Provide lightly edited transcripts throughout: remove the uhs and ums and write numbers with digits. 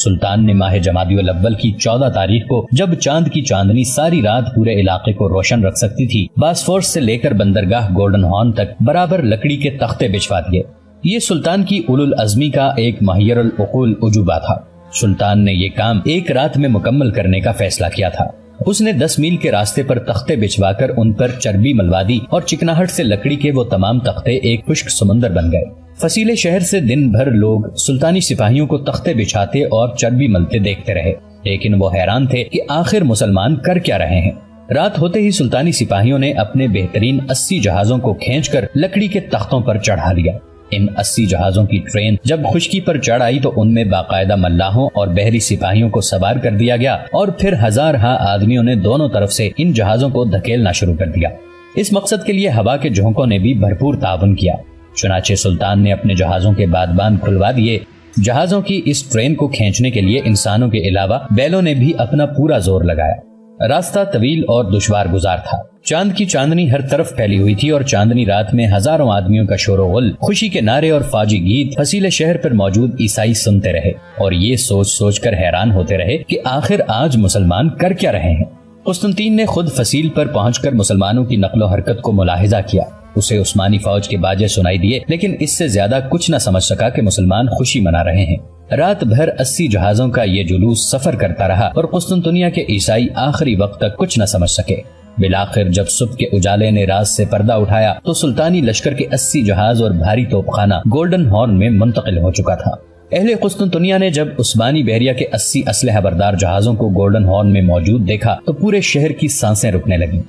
سلطان نے ماہ جمادی الاول کی 14 تاریخ کو جب چاند کی چاندنی ساری رات پورے علاقے کو روشن رکھ سکتی تھی، باسفورس سے لے کر بندرگاہ گولڈن ہارن تک برابر لکڑی کے تختے بچھوا دیے۔ یہ سلطان کی اولو العزمی کا ایک مہیر العقول عجوبہ تھا۔ سلطان نے یہ کام ایک رات میں مکمل کرنے کا فیصلہ کیا تھا۔ اس نے 10 میل کے راستے پر تختے بچھوا کر ان پر چربی ملوا دی اور چکناہٹ سے لکڑی کے وہ تمام تختے ایک خشک سمندر بن گئے۔ فصیل شہر سے دن بھر لوگ سلطانی سپاہیوں کو تختے بچھاتے اور چربی ملتے دیکھتے رہے، لیکن وہ حیران تھے کہ آخر مسلمان کر کیا رہے ہیں۔ رات ہوتے ہی سلطانی سپاہیوں نے اپنے بہترین 80 جہازوں کو کھینچ کر لکڑی کے تختوں پر چڑھا لیا۔ ان 80 جہازوں کی ٹرین جب خشکی پر چڑھ آئی تو ان میں باقاعدہ ملاحوں اور بحری سپاہیوں کو سوار کر دیا گیا، اور پھر ہزارہا آدمیوں نے دونوں طرف سے ان جہازوں کو دھکیلنا شروع کر دیا۔ اس مقصد کے لیے ہوا کے جھونکوں نے بھی بھرپور تعاون کیا۔ چنانچہ سلطان نے اپنے جہازوں کے بادبان کھلوا دیے۔ جہازوں کی اس ٹرین کو کھینچنے کے لیے انسانوں کے علاوہ بیلوں نے بھی اپنا پورا زور لگایا۔ راستہ طویل اور دشوار گزار تھا۔ چاند کی چاندنی ہر طرف پھیلی ہوئی تھی اور چاندنی رات میں ہزاروں آدمیوں کا شور و غل، خوشی کے نعرے اور فوجی گیت فصیل شہر پر موجود عیسائی سنتے رہے اور یہ سوچ سوچ کر حیران ہوتے رہے کہ آخر آج مسلمان کر کیا رہے ہیں۔ قسطنطین نے خود فصیل پر پہنچ کر مسلمانوں کی نقل و حرکت کو ملاحظہ کیا۔ اسے عثمانی فوج کے باجے سنائی دیے، لیکن اس سے زیادہ کچھ نہ سمجھ سکا کہ مسلمان خوشی منا رہے ہیں۔ رات بھر 80 جہازوں کا یہ جلوس سفر کرتا رہا اور قسطنطنیہ کے عیسائی آخری وقت تک کچھ نہ سمجھ سکے۔ بالآخر جب صبح کے اجالے نے راز سے پردہ اٹھایا تو سلطانی لشکر کے 80 جہاز اور بھاری توپ خانہ گولڈن ہارن میں منتقل ہو چکا تھا۔ اہل قسطنطنیہ نے جب عثمانی بحریہ کے 80 اسلحہ بردار جہازوں کو گولڈن ہارن میں موجود دیکھا تو پورے شہر کی سانسیں رکنے لگیں۔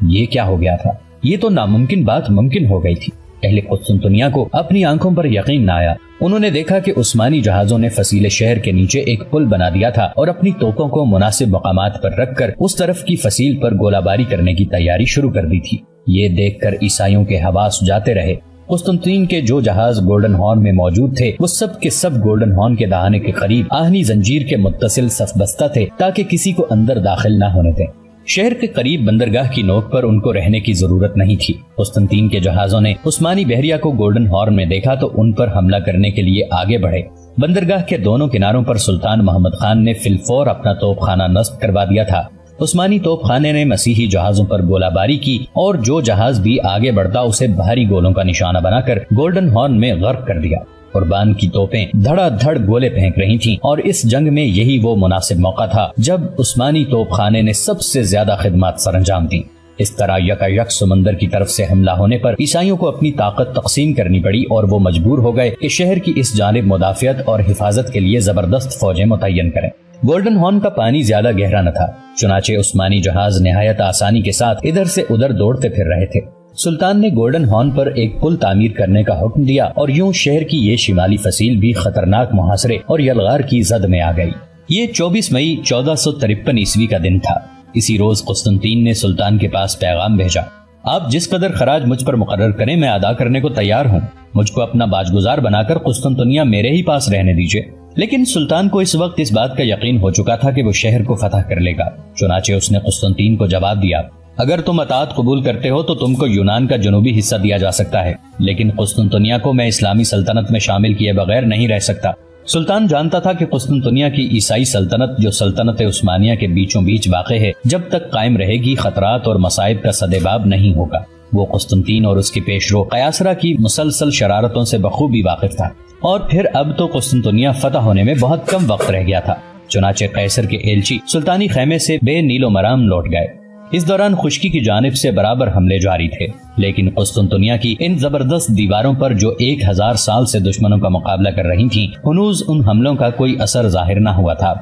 یہ کیا ہو گیا تھا؟ یہ تو ناممکن بات ممکن ہو گئی تھی۔ اہل قسطنطنیہ کو اپنی آنکھوں پر یقین نہ آیا۔ انہوں نے دیکھا کہ عثمانی جہازوں نے فصیل شہر کے نیچے ایک پل بنا دیا تھا اور اپنی توپوں کو مناسب مقامات پر رکھ کر اس طرف کی فصیل پر گولہ باری کرنے کی تیاری شروع کر دی تھی۔ یہ دیکھ کر عیسائیوں کے حواس جاتے رہے۔ قسطنطین کے جو جہاز گولڈن ہارن میں موجود تھے وہ سب کے سب گولڈن ہارن کے دہانے کے قریب آہنی زنجیر کے متصل صف بستہ تھے تاکہ کسی کو اندر داخل نہ ہونے دیں۔ شہر کے قریب بندرگاہ کی نوک پر ان کو رہنے کی ضرورت نہیں تھی۔ قسطنطین کے جہازوں نے عثمانی بحریہ کو گولڈن ہارن میں دیکھا تو ان پر حملہ کرنے کے لیے آگے بڑھے۔ بندرگاہ کے دونوں کناروں پر سلطان محمد خان نے فلفور اپنا توپ خانہ نصب کروا دیا تھا۔ عثمانی توپ خانے نے مسیحی جہازوں پر گولہ باری کی اور جو جہاز بھی آگے بڑھتا اسے بھاری گولوں کا نشانہ بنا کر گولڈن ہارن میں غرق کر دیا۔ قربان کی توپیں دھڑا دھڑ گولے پھینک رہی تھیں اور اس جنگ میں یہی وہ مناسب موقع تھا جب عثمانی توپ خانے نے سب سے زیادہ خدمات سر انجام دی۔ اس طرح یکا سمندر کی طرف سے حملہ ہونے پر عیسائیوں کو اپنی طاقت تقسیم کرنی پڑی اور وہ مجبور ہو گئے کہ شہر کی اس جانب مدافعت اور حفاظت کے لیے زبردست فوجیں متعین کریں۔ گولڈن ہارن کا پانی زیادہ گہرا نہ تھا، چنانچہ عثمانی جہاز نہایت آسانی کے ساتھ ادھر سے ادھر دوڑتے پھر رہے تھے۔ سلطان نے گولڈن ہارن پر ایک پل تعمیر کرنے کا حکم دیا اور یوں شہر کی یہ شمالی فصیل بھی خطرناک محاصرے اور یلغار کی زد میں آ گئی۔ یہ 24 مئی 1453 عیسوی کا دن تھا۔ اسی روز قسطنطین نے سلطان کے پاس پیغام بھیجا، آپ جس قدر خراج مجھ پر مقرر کریں میں ادا کرنے کو تیار ہوں۔ مجھ کو اپنا باجگزار بنا کر قسطنطنیہ میرے ہی پاس رہنے دیجیے۔ لیکن سلطان کو اس وقت اس بات کا یقین ہو چکا تھا کہ وہ شہر کو فتح کر لے گا، چنانچہ اس نے قسطنطین کو جواب دیا، اگر تم اطاعت قبول کرتے ہو تو تم کو یونان کا جنوبی حصہ دیا جا سکتا ہے، لیکن قسطنطنیہ کو میں اسلامی سلطنت میں شامل کیے بغیر نہیں رہ سکتا۔ سلطان جانتا تھا کہ قسطنطنیہ کی عیسائی سلطنت جو سلطنت عثمانیہ کے بیچوں بیچ واقع ہے جب تک قائم رہے گی خطرات اور مصائب کا سدباب نہیں ہوگا۔ وہ قسطنطین اور اس کے پیشرو قیاصرہ کی مسلسل شرارتوں سے بخوبی واقف تھا، اور پھر اب تو قسطنطنیہ فتح ہونے میں بہت کم وقت رہ گیا تھا۔ چنانچہ قیصر کے ایلچی سلطانی خیمے سے بے نیل و مرام لوٹ گئے۔ اس دوران خشکی کی جانب سے برابر حملے جاری تھے، لیکن قسطنطنیہ کی ان زبردست دیواروں پر جو 1000 سال سے دشمنوں کا مقابلہ کر رہی تھیں، ہنوز ان حملوں کا کوئی اثر ظاہر نہ ہوا تھا۔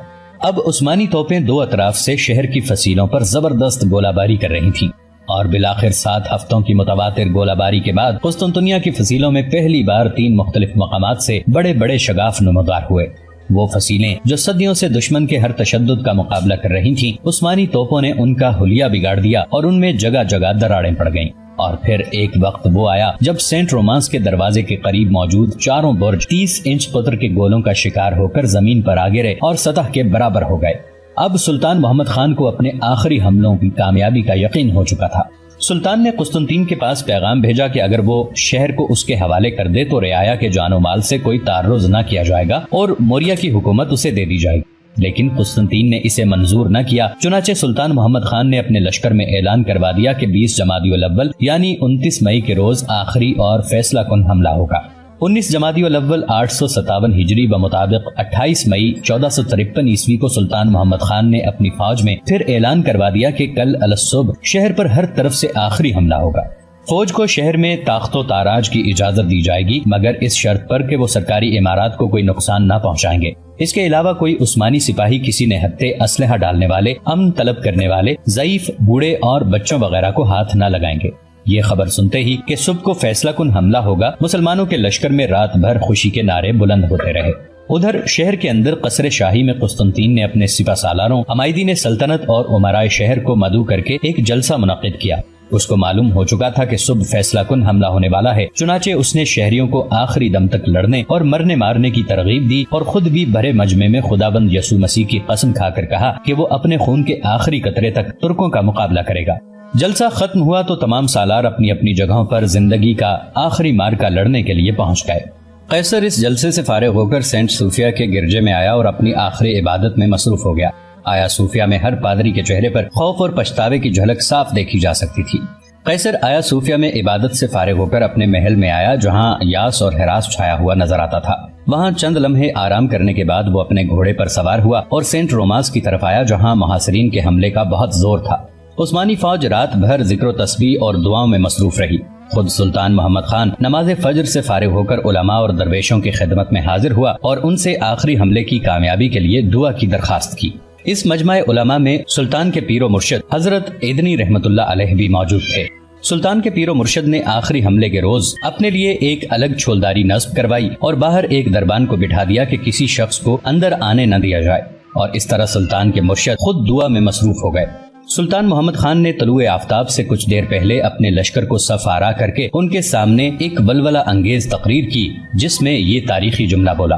اب عثمانی توپیں دو اطراف سے شہر کی فصیلوں پر زبردست گولہ باری کر رہی تھیں، اور بالآخر 7 ہفتوں کی متواتر گولہ باری کے بعد قسطنطنیہ کی فصیلوں میں پہلی بار 3 مختلف مقامات سے بڑے بڑے شگاف نمودار ہوئے۔ وہ فصیلیں جو صدیوں سے دشمن کے ہر تشدد کا مقابلہ کر رہی تھیں، عثمانی توپوں نے ان کا حلیہ بگاڑ دیا اور ان میں جگہ جگہ دراڑیں پڑ گئیں۔ اور پھر ایک وقت وہ آیا جب سینٹ رومانس کے دروازے کے قریب موجود چاروں برج 30 انچ قطر کے گولوں کا شکار ہو کر زمین پر آ گرے اور سطح کے برابر ہو گئے۔ اب سلطان محمد خان کو اپنے آخری حملوں کی کامیابی کا یقین ہو چکا تھا۔ سلطان نے قسطنطین کے پاس پیغام بھیجا کہ اگر وہ شہر کو اس کے حوالے کر دے تو رعایا کے جان و مال سے کوئی تعرض نہ کیا جائے گا اور موریہ کی حکومت اسے دے دی جائے گی، لیکن قسطنطین نے اسے منظور نہ کیا۔ چنانچہ سلطان محمد خان نے اپنے لشکر میں اعلان کروا دیا کہ 20 جمادی الاول یعنی 29 مئی کے روز آخری اور فیصلہ کن حملہ ہوگا۔ 19 جمادی الاول 857 ہجری بمطابق 28 مئی 1453 عیسوی کو سلطان محمد خان نے اپنی فوج میں پھر اعلان کروا دیا کہ کل الصبح شہر پر ہر طرف سے آخری حملہ ہوگا۔ فوج کو شہر میں تاخت و تاراج کی اجازت دی جائے گی، مگر اس شرط پر کہ وہ سرکاری عمارات کو کوئی نقصان نہ پہنچائیں گے۔ اس کے علاوہ کوئی عثمانی سپاہی کسی نہتے اسلحہ ڈالنے والے، امن طلب کرنے والے، ضعیف، بوڑھے اور بچوں وغیرہ کو ہاتھ نہ لگائیں گے۔ یہ خبر سنتے ہی کہ صبح کو فیصلہ کن حملہ ہوگا، مسلمانوں کے لشکر میں رات بھر خوشی کے نعرے بلند ہوتے رہے۔ ادھر شہر کے اندر قصر شاہی میں قسطنطین نے اپنے سپہ سالاروں، عمائدین سلطنت اور امراء شہر کو مدعو کر کے ایک جلسہ منعقد کیا۔ اس کو معلوم ہو چکا تھا کہ صبح فیصلہ کن حملہ ہونے والا ہے، چنانچہ اس نے شہریوں کو آخری دم تک لڑنے اور مرنے مارنے کی ترغیب دی اور خود بھی بھرے مجمع میں خداوند یسوع مسیح کی قسم کھا کر کہا کہ وہ اپنے خون کے آخری قطرے تک ترکوں کا مقابلہ کرے گا۔ جلسہ ختم ہوا تو تمام سالار اپنی اپنی جگہوں پر زندگی کا آخری مارکا لڑنے کے لیے پہنچ گئے۔ قیصر اس جلسے سے فارغ ہو کر سینٹ صوفیہ کے گرجے میں آیا اور اپنی آخری عبادت میں مصروف ہو گیا۔ آیا صوفیہ میں ہر پادری کے چہرے پر خوف اور پچھتاوے کی جھلک صاف دیکھی جا سکتی تھی۔ قیصر آیا صوفیہ میں عبادت سے فارغ ہو کر اپنے محل میں آیا، جہاں یاس اور ہراس چھایا ہوا نظر آتا تھا۔ وہاں چند لمحے آرام کرنے کے بعد وہ اپنے گھوڑے پر سوار ہوا اور سینٹ روماس کی طرف آیا، جہاں محاصرین کے حملے کا بہت زور تھا۔ عثمانی فوج رات بھر ذکر و تسبیح اور دعاؤں میں مصروف رہی۔ خود سلطان محمد خان نماز فجر سے فارغ ہو کر علماء اور درویشوں کی خدمت میں حاضر ہوا اور ان سے آخری حملے کی کامیابی کے لیے دعا کی درخواست کی۔ اس مجمع علماء میں سلطان کے پیر و مرشد حضرت ایدنی رحمت اللہ علیہ بھی موجود تھے۔ سلطان کے پیر و مرشد نے آخری حملے کے روز اپنے لیے ایک الگ چھولداری نصب کروائی اور باہر ایک دربان کو بٹھا دیا کہ کسی شخص کو اندر آنے نہ دیا جائے، اور اس طرح سلطان کے مرشد خود دعا میں مصروف ہو گئے۔ سلطان محمد خان نے طلوع آفتاب سے کچھ دیر پہلے اپنے لشکر کو صف آرا کر کے ان کے سامنے ایک ولولہ انگیز تقریر کی، جس میں یہ تاریخی جملہ بولا: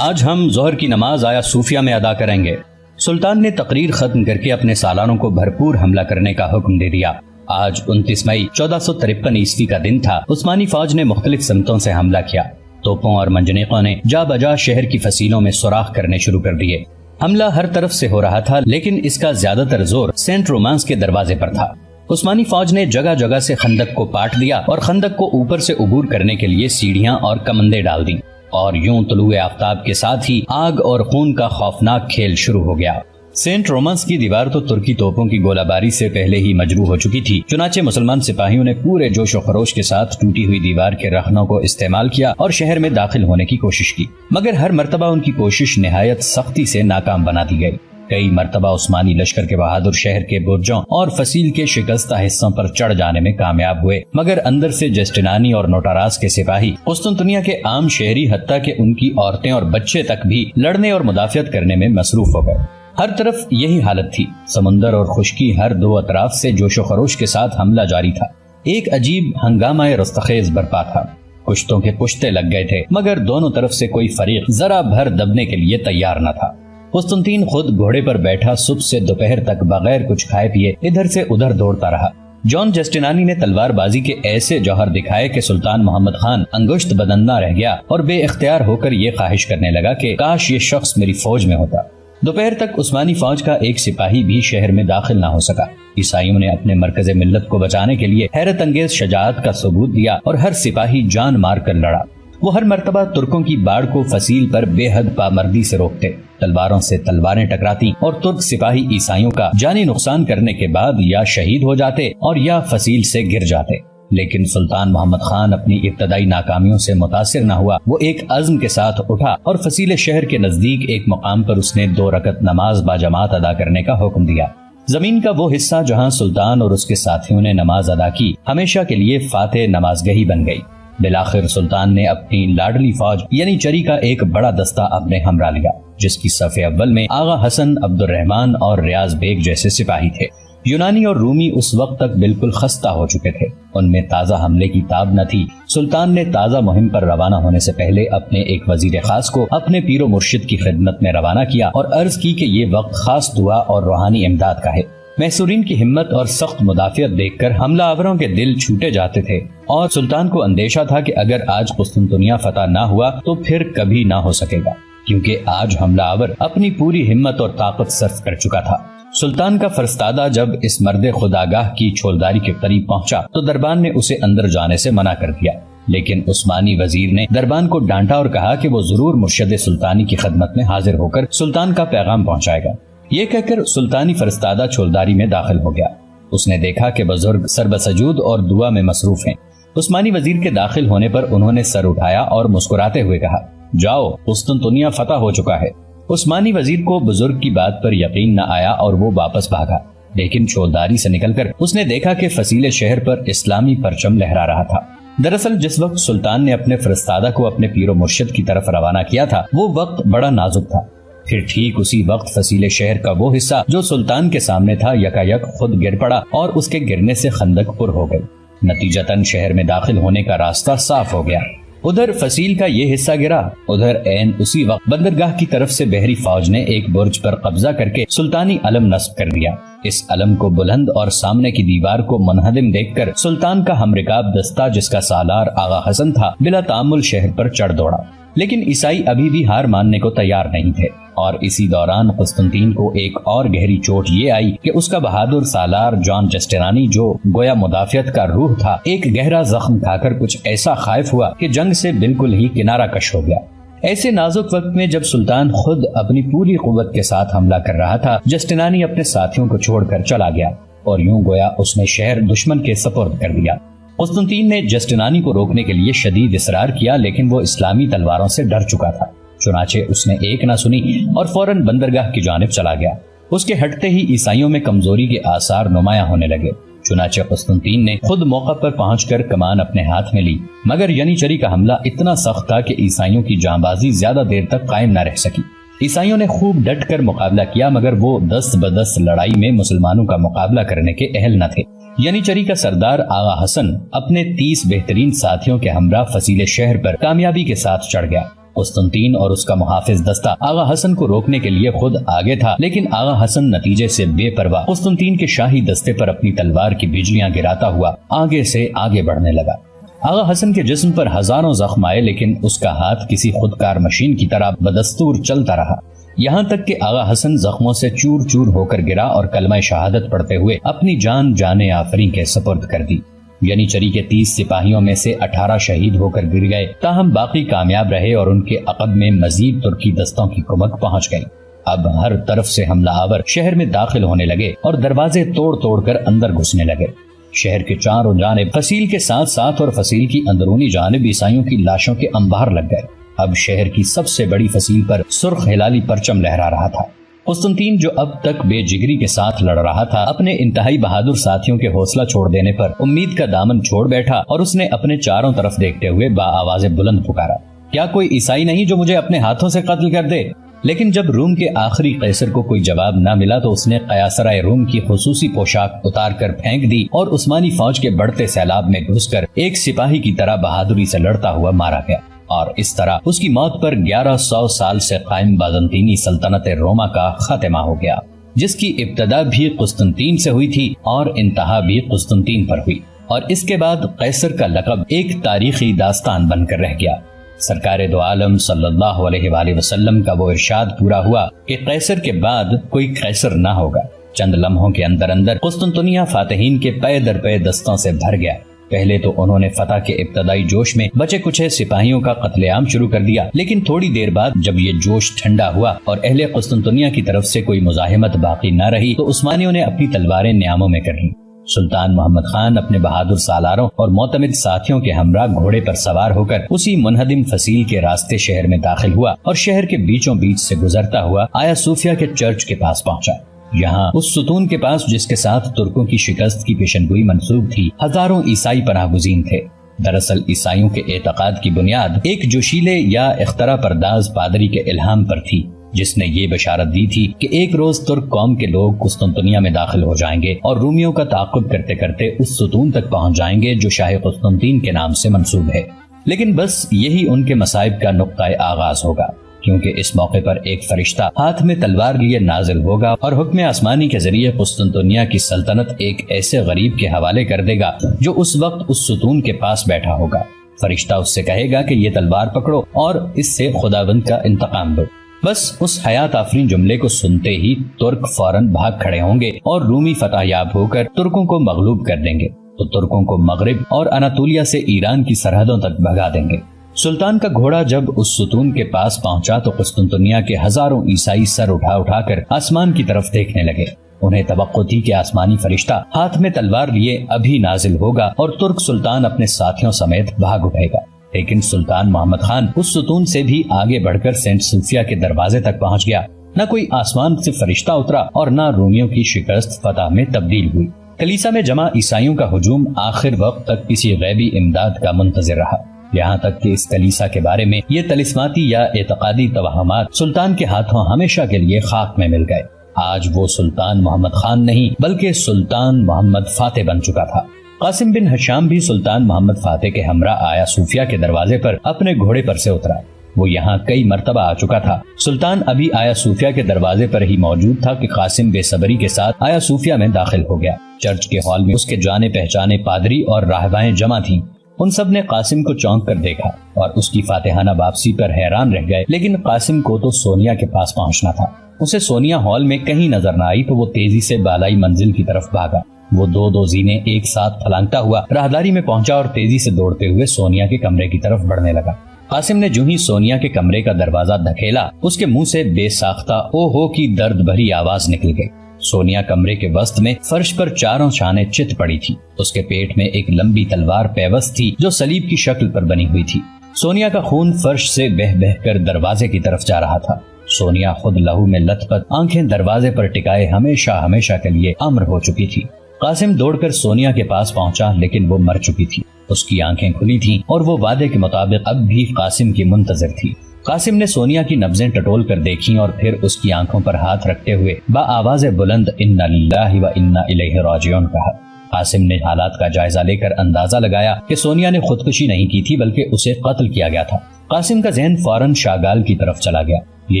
آج ہم ظہر کی نماز آیا صوفیہ میں ادا کریں گے۔ سلطان نے تقریر ختم کر کے اپنے سالاروں کو بھرپور حملہ کرنے کا حکم دے دیا۔ آج 29 مئی 1453 عیسوی کا دن تھا۔ عثمانی فوج نے مختلف سمتوں سے حملہ کیا۔ توپوں اور منجنیقوں نے جا بجا شہر کی فصیلوں میں سوراخ کرنے شروع کر دیے۔ حملہ ہر طرف سے ہو رہا تھا، لیکن اس کا زیادہ تر زور سینٹ رومانس کے دروازے پر تھا۔ عثمانی فوج نے جگہ جگہ سے خندق کو پاٹ دیا اور خندق کو اوپر سے عبور کرنے کے لیے سیڑھیاں اور کمندیں ڈال دیں، اور یوں طلوع آفتاب کے ساتھ ہی آگ اور خون کا خوفناک کھیل شروع ہو گیا۔ سینٹ رومانس کی دیوار تو ترکی توپوں کی گولہ باری سے پہلے ہی مجروح ہو چکی تھی، چنانچہ مسلمان سپاہیوں نے پورے جوش و خروش کے ساتھ ٹوٹی ہوئی دیوار کے رخنوں کو استعمال کیا اور شہر میں داخل ہونے کی کوشش کی، مگر ہر مرتبہ ان کی کوشش نہایت سختی سے ناکام بنا دی گئی۔ کئی مرتبہ عثمانی لشکر کے بہادر شہر کے برجوں اور فصیل کے شکستہ حصوں پر چڑھ جانے میں کامیاب ہوئے، مگر اندر سے جسٹینانی اور نوٹاراس کے سپاہی قسطنطنیہ کے عام شہری حتیٰ کہ ان کی عورتیں اور بچے تک بھی لڑنے اور مدافعت کرنے میں مصروف ہو گئے۔ ہر طرف یہی حالت تھی، سمندر اور خشکی ہر دو اطراف سے جوش و خروش کے ساتھ حملہ جاری تھا۔ ایک عجیب ہنگامہ رستخیز برپا تھا، کشتوں کے پشتے لگ گئے تھے، مگر دونوں طرف سے کوئی فریق ذرا بھر دبنے کے لیے تیار نہ تھا۔ قسطنطین خود گھوڑے پر بیٹھا صبح سے دوپہر تک بغیر کچھ کھائے پیے ادھر سے ادھر دوڑتا رہا۔ جان جسٹینانی نے تلوار بازی کے ایسے جوہر دکھائے کہ سلطان محمد خان انگشت بدندہ رہ گیا اور بے اختیار ہو کر یہ خواہش کرنے لگا کہ کاش یہ شخص میری فوج میں ہوتا۔ دوپہر تک عثمانی فوج کا ایک سپاہی بھی شہر میں داخل نہ ہو سکا۔ عیسائیوں نے اپنے مرکز ملت کو بچانے کے لیے حیرت انگیز شجاعت کا ثبوت دیا اور ہر سپاہی جان مار کر لڑا۔ وہ ہر مرتبہ ترکوں کی باڑ کو فصیل پر بے حد پامردی سے روکتے، تلواروں سے تلواریں ٹکراتی اور ترک سپاہی عیسائیوں کا جانی نقصان کرنے کے بعد یا شہید ہو جاتے اور یا فصیل سے گر جاتے۔ لیکن سلطان محمد خان اپنی ابتدائی ناکامیوں سے متاثر نہ ہوا۔ وہ ایک عزم کے ساتھ اٹھا اور فصیل شہر کے نزدیک ایک مقام پر اس نے 2 رکعت نماز باجماعت ادا کرنے کا حکم دیا۔ زمین کا وہ حصہ جہاں سلطان اور اس کے ساتھیوں نے نماز ادا کی ہمیشہ کے لیے فاتح نمازگہی بن گئی۔ بالآخر سلطان نے اپنی لاڈلی فوج یعنی چری کا ایک بڑا دستہ اپنے ہمراہ لیا، جس کی صف اول میں آغا حسن، عبد الرحمن اور ریاض بیگ جیسے سپاہی تھے۔ یونانی اور رومی اس وقت تک بالکل خستہ ہو چکے تھے، ان میں تازہ حملے کی تاب نہ تھی۔ سلطان نے تازہ مہم پر روانہ ہونے سے پہلے اپنے ایک وزیر خاص کو اپنے پیر و مرشد کی خدمت میں روانہ کیا اور عرض کی کہ یہ وقت خاص دعا اور روحانی امداد کا ہے۔ محصورین کی ہمت اور سخت مدافعت دیکھ کر حملہ آوروں کے دل چھوٹے جاتے تھے، اور سلطان کو اندیشہ تھا کہ اگر آج قسطنطنیہ فتح نہ ہوا تو پھر کبھی نہ ہو سکے گا، کیونکہ آج حملہ آور اپنی پوری ہمت اور طاقت صرف کر چکا تھا۔ سلطان کا فرستادہ جب اس مرد خداگاہ کی چھولداری کے قریب پہنچا تو دربان نے اسے اندر جانے سے منع کر دیا، لیکن عثمانی وزیر نے دربان کو ڈانٹا اور کہا کہ وہ ضرور مرشد سلطانی کی خدمت میں حاضر ہو کر سلطان کا پیغام پہنچائے گا۔ یہ کہہ کر سلطانی فرستادہ چھولداری میں داخل ہو گیا۔ اس نے دیکھا کہ بزرگ سر بسجود اور دعا میں مصروف ہیں۔ عثمانی وزیر کے داخل ہونے پر انہوں نے سر اٹھایا اور مسکراتے ہوئے کہا، جاؤ، قسطنطنیہ فتح ہو چکا ہے۔ عثمانی وزیر کو بزرگ کی بات پر یقین نہ آیا اور وہ واپس بھاگا، لیکن چھولداری سے نکل کر اس نے دیکھا کہ فصیل شہر پر اسلامی پرچم لہرا رہا تھا۔ دراصل جس وقت سلطان نے اپنے فرستادہ کو اپنے پیر و مرشد کی طرف روانہ کیا تھا وہ وقت بڑا نازک تھا۔ پھر ٹھیک اسی وقت فصیل شہر کا وہ حصہ جو سلطان کے سامنے تھا یکایک خود گر پڑا اور اس کے گرنے سے خندق پر ہو گئی۔ نتیجتاً شہر میں داخل ہونے کا راستہ صاف ہو گیا۔ ادھر فصیل کا یہ حصہ گرا، ادھر عین اسی وقت بندرگاہ کی طرف سے بحری فوج نے ایک برج پر قبضہ کر کے سلطانی علم نصب کر دیا۔ اس علم کو بلند اور سامنے کی دیوار کو منہدم دیکھ کر سلطان کا ہمرکاب دستہ جس کا سالار آغا حسن تھا بلا تعامل شہر پر چڑھ دوڑا، لیکن عیسائی ابھی بھی ہار ماننے کو تیار نہیں تھے، اور اسی دوران قسطنطین کو ایک اور گہری چوٹ یہ آئی کہ اس کا بہادر سالار جان جسٹینانی جو گویا مدافعت کا روح تھا، ایک گہرا زخم کھا کر کچھ ایسا خائف ہوا کہ جنگ سے بالکل ہی کنارہ کش ہو گیا۔ ایسے نازک وقت میں جب سلطان خود اپنی پوری قوت کے ساتھ حملہ کر رہا تھا، جسٹینانی اپنے ساتھیوں کو چھوڑ کر چلا گیا اور یوں گویا اس نے شہر دشمن کے سپرد کر دیا۔ قسطنطین نے جسٹینانی کو روکنے کے لیے شدید اصرار کیا، لیکن وہ اسلامی تلواروں سے ڈر چکا تھا، چنانچہ اس نے ایک نہ سنی اور فوراً بندرگاہ کی جانب چلا گیا۔ اس کے ہٹتے ہی عیسائیوں میں کمزوری کے آثار نمایاں ہونے لگے، چنانچہ قسطنطین نے خود موقع پر پہنچ کر کمان اپنے ہاتھ میں لی، مگر ینیچری کا حملہ اتنا سخت تھا کہ عیسائیوں کی جاں بازی زیادہ دیر تک قائم نہ رہ سکی۔ عیسائیوں نے خوب ڈٹ کر مقابلہ کیا، مگر وہ 10 بدس لڑائی میں مسلمانوں کا مقابلہ کرنے کے اہل نہ تھے۔ ینیچری کا سردار آغا حسن اپنے 30 بہترین ساتھیوں کے ہمراہ فصیل شہر پر کامیابی کے ساتھ چڑھ گیا۔ قسطنطین اور اس کا محافظ دستہ آغا حسن کو روکنے کے لیے خود آگے تھا، لیکن آغا حسن نتیجے سے بے پرواہ قسطنطین کے شاہی دستے پر اپنی تلوار کی بجلیاں گراتا ہوا آگے سے آگے بڑھنے لگا۔ آغا حسن کے جسم پر ہزاروں زخم آئے، لیکن اس کا ہاتھ کسی خودکار مشین کی طرح بدستور چلتا رہا، یہاں تک کہ آغا حسن زخموں سے چور چور ہو کر گرا اور کلمہ شہادت پڑھتے ہوئے اپنی جان جانے آفریں کے سپرد کر دی۔ ینیچری کے 30 سپاہیوں میں سے 18 شہید ہو کر گر گئے، تاہم باقی کامیاب رہے اور ان کے عقب میں مزید ترکی دستوں کی کمک پہنچ گئی۔ اب ہر طرف سے حملہ آور شہر میں داخل ہونے لگے اور دروازے توڑ توڑ کر اندر گھسنے لگے۔ شہر کے چاروں جانب فصیل کے ساتھ ساتھ اور فصیل کی اندرونی جانب عیسائیوں کی لاشوں کے انبار لگ گئے۔ اب شہر کی سب سے بڑی فصیل پر سرخ ہلالی پرچم لہرا رہا تھا۔ قسطنطین جو اب تک بے جگری کے ساتھ لڑ رہا تھا، اپنے انتہائی بہادر ساتھیوں کے حوصلہ چھوڑ دینے پر امید کا دامن چھوڑ بیٹھا اور اس نے اپنے چاروں طرف دیکھتے ہوئے با آواز بلند پکارا، کیا کوئی عیسائی نہیں جو مجھے اپنے ہاتھوں سے قتل کر دے؟ لیکن جب روم کے آخری قیصر کو کوئی جواب نہ ملا تو اس نے قیاصرۂ روم کی خصوصی پوشاک اتار کر پھینک دی اور عثمانی فوج کے بڑھتے سیلاب میں گھس کر ایک سپاہی کی طرح بہادری سے لڑتا ہوا مارا گیا، اور اس طرح اس کی موت پر 1100 سال سے قائم بازنطینی سلطنت روما کا خاتمہ ہو گیا، جس کی ابتدا بھی قسطنطین سے ہوئی تھی اور انتہا بھی قسطنطین پر ہوئی، اور اس کے بعد قیصر کا لقب ایک تاریخی داستان بن کر رہ گیا۔ سرکار دو عالم صلی اللہ علیہ وآلہ وسلم کا وہ ارشاد پورا ہوا کہ قیصر کے بعد کوئی قیصر نہ ہوگا۔ چند لمحوں کے اندر اندر قسطنطنیہ فاتحین کے پے در پے دستوں سے بھر گیا۔ پہلے تو انہوں نے فتح کے ابتدائی جوش میں بچے کچھے سپاہیوں کا قتل عام شروع کر دیا، لیکن تھوڑی دیر بعد جب یہ جوش ٹھنڈا ہوا اور اہل قسطنطنیہ کی طرف سے کوئی مزاحمت باقی نہ رہی تو عثمانیوں نے اپنی تلواریں نیاموں میں کر لیں۔ سلطان محمد خان اپنے بہادر سالاروں اور معتمد ساتھیوں کے ہمراہ گھوڑے پر سوار ہو کر اسی منہدم فصیل کے راستے شہر میں داخل ہوا اور شہر کے بیچوں بیچ سے گزرتا ہوا آیا صوفیہ کے چرچ کے پاس پہنچا۔ یہاں اس ستون کے پاس جس کے ساتھ ترکوں کی شکست کی پیشنگوئی منسوب تھی، ہزاروں عیسائی پناہ گزین تھے۔ دراصل عیسائیوں کے اعتقاد کی بنیاد ایک جوشیلے یا اختراع پرداز پادری کے الہام پر تھی، جس نے یہ بشارت دی تھی کہ ایک روز ترک قوم کے لوگ قسطنطنیہ میں داخل ہو جائیں گے اور رومیوں کا تعاقب کرتے کرتے اس ستون تک پہنچ جائیں گے جو شاہ قسطنطین کے نام سے منسوب ہے۔ لیکن بس یہی ان کے مصائب کا نقطۂ آغاز ہوگا، کیونکہ اس موقع پر ایک فرشتہ ہاتھ میں تلوار لیے نازل ہوگا اور حکم آسمانی کے ذریعے قسطنطنیہ کی سلطنت ایک ایسے غریب کے حوالے کر دے گا جو اس وقت اس ستون کے پاس بیٹھا ہوگا۔ فرشتہ اس سے کہے گا کہ یہ تلوار پکڑو اور اس سے خداوند کا انتقام دو۔ بس اس حیات آفرین جملے کو سنتے ہی ترک فوراً بھاگ کھڑے ہوں گے اور رومی فتح یاب ہو کر ترکوں کو مغلوب کر دیں گے تو ترکوں کو مغرب اور اناطولیہ سے ایران کی سرحدوں تک بھگا دیں گے۔ سلطان کا گھوڑا جب اس ستون کے پاس پہنچا تو قسطنطنیہ کے ہزاروں عیسائی سر اٹھا اٹھا کر آسمان کی طرف دیکھنے لگے۔ انہیں توقع تھی کہ آسمانی فرشتہ ہاتھ میں تلوار لیے ابھی نازل ہوگا اور ترک سلطان اپنے ساتھیوں سمیت بھاگ اٹھے گا، لیکن سلطان محمد خان اس ستون سے بھی آگے بڑھ کر سینٹ صوفیہ کے دروازے تک پہنچ گیا۔ نہ کوئی آسمان سے فرشتہ اترا اور نہ رومیوں کی شکست فتح میں تبدیل ہوئی۔ کلیسا میں جمع عیسائیوں کا ہجوم آخر وقت تک کسی غیبی امداد کا منتظر رہا، یہاں تک کہ اس کلیسا کے بارے میں یہ طلسماتی یا اعتقادی توہمات سلطان کے ہاتھوں ہمیشہ کے لیے خاک میں مل گئے۔ آج وہ سلطان محمد خان نہیں بلکہ سلطان محمد فاتح بن چکا تھا۔ قاسم بن ہشام بھی سلطان محمد فاتح کے ہمراہ آیا صوفیہ کے دروازے پر اپنے گھوڑے پر سے اترا۔ وہ یہاں کئی مرتبہ آ چکا تھا۔ سلطان ابھی آیا صوفیہ کے دروازے پر ہی موجود تھا کہ قاسم بے صبری کے ساتھ آیا صوفیہ میں داخل ہو گیا۔ چرچ کے ہال میں اس کے جانے پہچانے پادری اور راہبائیں جمع تھیں۔ ان سب نے قاسم کو چونک کر دیکھا اور اس کی فاتحانہ واپسی پر حیران رہ گئے، لیکن قاسم کو تو سونیا کے پاس پہنچنا تھا۔ اسے سونیا ہال میں کہیں نظر نہ آئی تو وہ تیزی سے بالائی منزل کی طرف بھاگا۔ وہ دو زینے ایک ساتھ پھلانگتا ہوا راہداری میں پہنچا اور تیزی سے دوڑتے ہوئے سونیا کے کمرے کی طرف بڑھنے لگا۔ قاسم نے جو ہی سونیا کے کمرے کا دروازہ دھکیلا، اس کے منہ سے بے ساختہ او ہو کی درد بھری آواز نکل گئی۔ سونیا کمرے کے وسط میں فرش پر چاروں شانے چت پڑی تھی۔ اس کے پیٹ میں ایک لمبی تلوار پیوست تھی جو صلیب کی شکل پر بنی ہوئی تھی۔ سونیا کا خون فرش سے بہہ بہہ کر دروازے کی طرف جا رہا تھا۔ سونیا خود لہو میں لت پت، آنکھیں دروازے پر ٹکائے ہمیشہ کے لیے امر ہو چکی تھی۔ قاسم دوڑ کر سونیا کے پاس پہنچا، لیکن وہ مر چکی تھی۔ اس کی آنکھیں کھلی تھیں اور وہ وعدے کے مطابق اب بھی قاسم کی منتظر تھی۔ قاسم نے سونیا کی نبضیں ٹٹول کر دیکھیں اور پھر اس کی آنکھوں پر ہاتھ رکھتے ہوئے با آواز بلند انا للہ و انا الیہ راجعون کہا۔ قاسم نے حالات کا جائزہ لے کر اندازہ لگایا کہ سونیا نے خودکشی نہیں کی تھی بلکہ اسے قتل کیا گیا تھا۔ قاسم کا ذہن فوراً شاگال کی طرف چلا گیا۔ یہ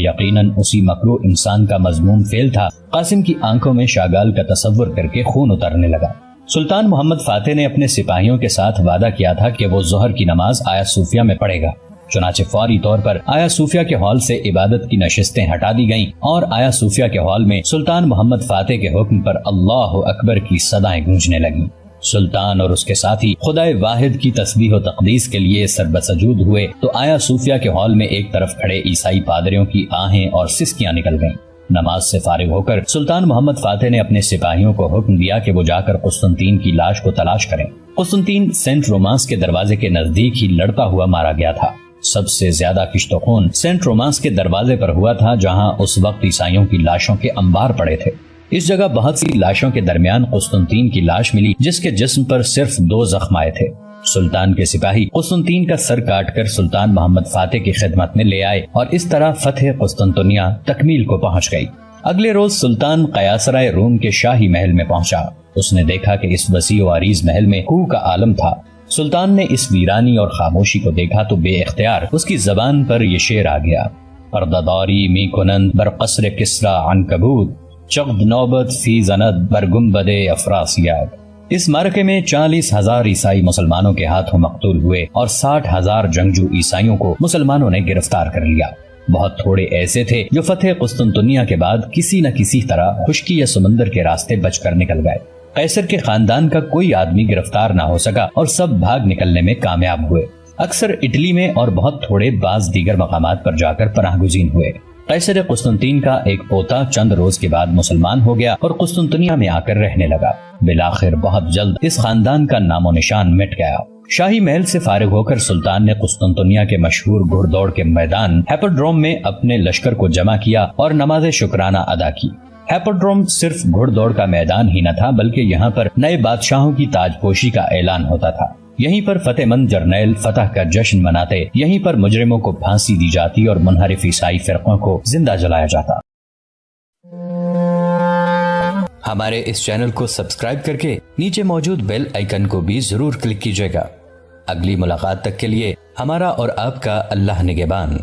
یقیناً اسی مکروہ انسان کا مذموم فعل تھا۔ قاسم کی آنکھوں میں شاگال کا تصور کر کے خون اترنے لگا۔ سلطان محمد فاتح نے اپنے سپاہیوں کے ساتھ وعدہ کیا تھا کہ وہ ظہر کی نماز آیا صوفیہ میں پڑھے گا۔ چنانچہ فوری طور پر آیا صوفیہ کے ہال سے عبادت کی نشستیں ہٹا دی گئیں اور آیا صوفیہ کے ہال میں سلطان محمد فاتح کے حکم پر اللہ اکبر کی صدائیں گونجنے لگیں۔ سلطان اور اس کے ساتھی خدائے واحد کی تسبیح و تقدیس کے لیے سربسجود ہوئے تو آیا صوفیہ کے ہال میں ایک طرف کھڑے عیسائی پادریوں کی آہیں اور سسکیاں نکل گئیں۔ نماز سے فارغ ہو کر سلطان محمد فاتح نے اپنے سپاہیوں کو حکم دیا کہ وہ جا کر قسطنطین کی لاش کو تلاش کریں۔ قسطنطین سینٹ رومانس کے دروازے کے نزدیک ہی لڑتا ہوا مارا گیا تھا۔ سب سے زیادہ کشت و خون سینٹ رومانس کے دروازے پر ہوا تھا، جہاں اس وقت عیسائیوں کی لاشوں کے انبار پڑے تھے۔ اس جگہ بہت سی لاشوں کے درمیان قسطنطین کی لاش ملی جس کے جسم پر صرف 2 زخم آئے تھے۔ سلطان کے سپاہی قسطنطین کا سر کاٹ کر سلطان محمد فاتح کی خدمت میں لے آئے اور اس طرح فتح قسطنطنیہ تکمیل کو پہنچ گئی۔ اگلے روز سلطان قیاصرہ روم کے شاہی محل میں پہنچا۔ اس نے دیکھا کہ اس وسیع و عریض محل میں کوہ کا عالم تھا۔ سلطان نے اس ویرانی اور خاموشی کو دیکھا تو بے اختیار اس کی زبان پر یہ شعر آ گیا: پرداداری می کنند بر قصر کسری عنکبوت، چغد نوبت فی زند بر گنبد افراسیاب۔ اس معرکے میں 40,000 عیسائی مسلمانوں کے ہاتھوں مقتول ہوئے اور 60,000 جنگجو عیسائیوں کو مسلمانوں نے گرفتار کر لیا۔ بہت تھوڑے ایسے تھے جو فتح قسطنطنیہ کے بعد کسی نہ کسی طرح خشکی یا سمندر کے راستے بچ کر نکل گئے۔ قیصر کے خاندان کا کوئی آدمی گرفتار نہ ہو سکا اور سب بھاگ نکلنے میں کامیاب ہوئے۔ اکثر اٹلی میں اور بہت تھوڑے بعض دیگر مقامات پر جا کر پناہ گزین ہوئے۔ قیصر قسطنطین کا ایک پوتا چند روز کے بعد مسلمان ہو گیا اور قسطنطنیہ میں آ کر رہنے لگا۔ بالآخر بہت جلد اس خاندان کا نام و نشان مٹ گیا۔ شاہی محل سے فارغ ہو کر سلطان نے قسطنطنیہ کے مشہور گھڑ دوڑ کے میدان ہیپوڈروم میں اپنے لشکر کو جمع کیا اور نماز شکرانہ ادا کی۔ ہیپوڈروم صرف گھڑ دوڑ کا میدان ہی نہ تھا بلکہ یہاں پر نئے بادشاہوں کی تاج پوشی کا اعلان ہوتا تھا۔ یہیں پر فتح مند جرنیل فتح کا جشن مناتے، یہیں پر مجرموں کو پھانسی دی جاتی اور منحرف عیسائی فرقوں کو زندہ جلایا جاتا۔ ہمارے اس چینل کو سبسکرائب کر کے نیچے موجود بیل آئیکن کو بھی ضرور کلک کیجیے گا۔ اگلی ملاقات تک کے لیے ہمارا اور آپ کا اللہ نگہبان۔